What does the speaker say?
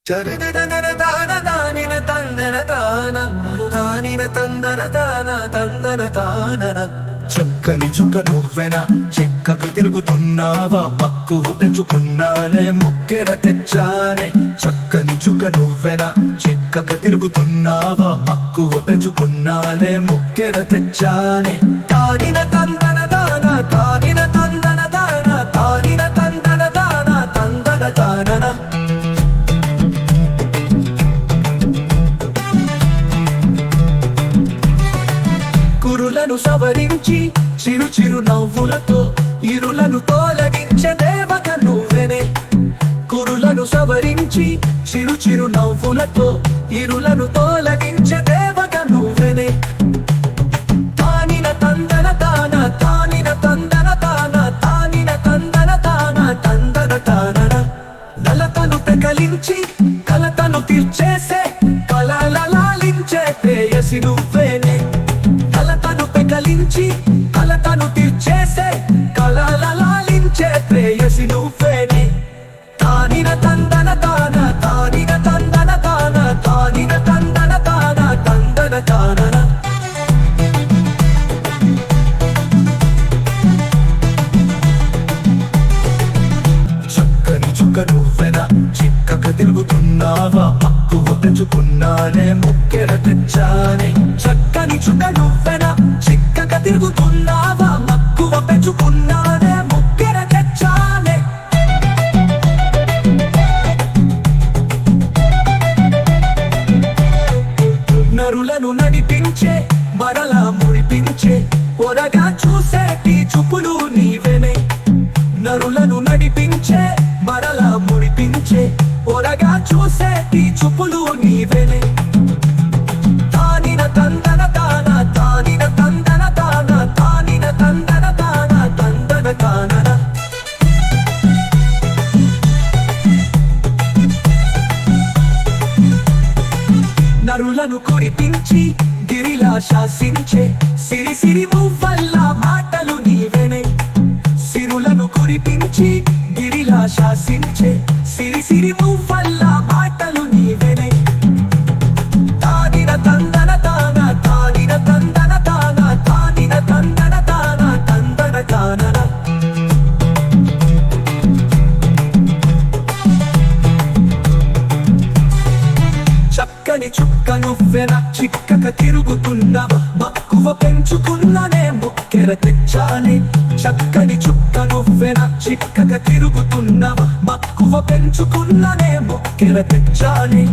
చరదనన తాన దానిన తందన తాన దానిన తందన తాన తందన తానన చక్కని చుక్క నువ్వెనా చిక్కకు తిరుగుతున్నావా పక్కు తెచ్చుకున్నానే ముక్కెర తెచ్చానే చక్కని చుక్క నువ్వెనా చిక్కకు తిరుగుతున్నావా పక్కు తెచ్చుకున్నానే ముక్కెర తెచ్చానే తానిన తందన తాన తానిన తందన తాన తానిన తందన తాన తందన తానన కురులను సవరించి చిరు చిరు నవ్వులతో ఇరులను తొలగించే దేవత నువ్వెనే కురులను సవరించి చిరు చిరు నవ్వులతో ఇరులను తొలగించే దేవత నువ్వెనే తానిన తందన తాన తానిన తందన తాన తానిన తందన తాన తందన తానన నలతను పెకలించి కలతను తీర్చేసే కలలలాలించే ప్రేయసి నువ్వేనే కలతను పెకలించి కలతను తీర్చేసే కలలలాలించే ప్రేయసి నువ్వేనే తానిన తందన తాన తానిన తందన తాన తానిన తందన తాన తందన తానన చక్కని చుక్క నువ్వెనా చిక్కక తిరుగుతున్నావా మక్కువ తెచ్చుకున్నానే ముక్కెర తెచ్చానే చక్కని చుక్క నువ్వెనా చిక్కక తిరుగుతున్నావా మక్కువ పెంచుకున్నానే ముక్కెర తెచ్చానే నరులను నడిపించే మరలా ముడిపించే పొరగా చూసేటి చూపులు నీవెనే నరులను నడిపించే మరలా ముడిపించే పొరగా చూసేటి చూపులు నీవెనే తానిన తందన తాన తానిన తందన తాన తానిన తందన తాన తందన తానన నరులను కురిపించి గిరిలా శాసించే సిరి సిరి మువ్వల్ల మాటలు నీవెనే సిరులను కురిపించి గిరిలా శాసించే సిరి సిరి మువ్వల్ల మాటలు నీవెనే తానిన తందన తాన తానిన తందన తాన తానిన తందన తాన తందన తానన చక్కని చుక్క నువ్వెనా చిక్కక తిరుగుతున్నావా మక్కువ పెంచుకున్నానే ముక్కెర తెచ్చానే చక్కని చుక్క నువ్వెనా చిక్కక తిరుగుతున్నావా మక్కువ పెంచుకున్నానే ముక్కెర తెచ్చానే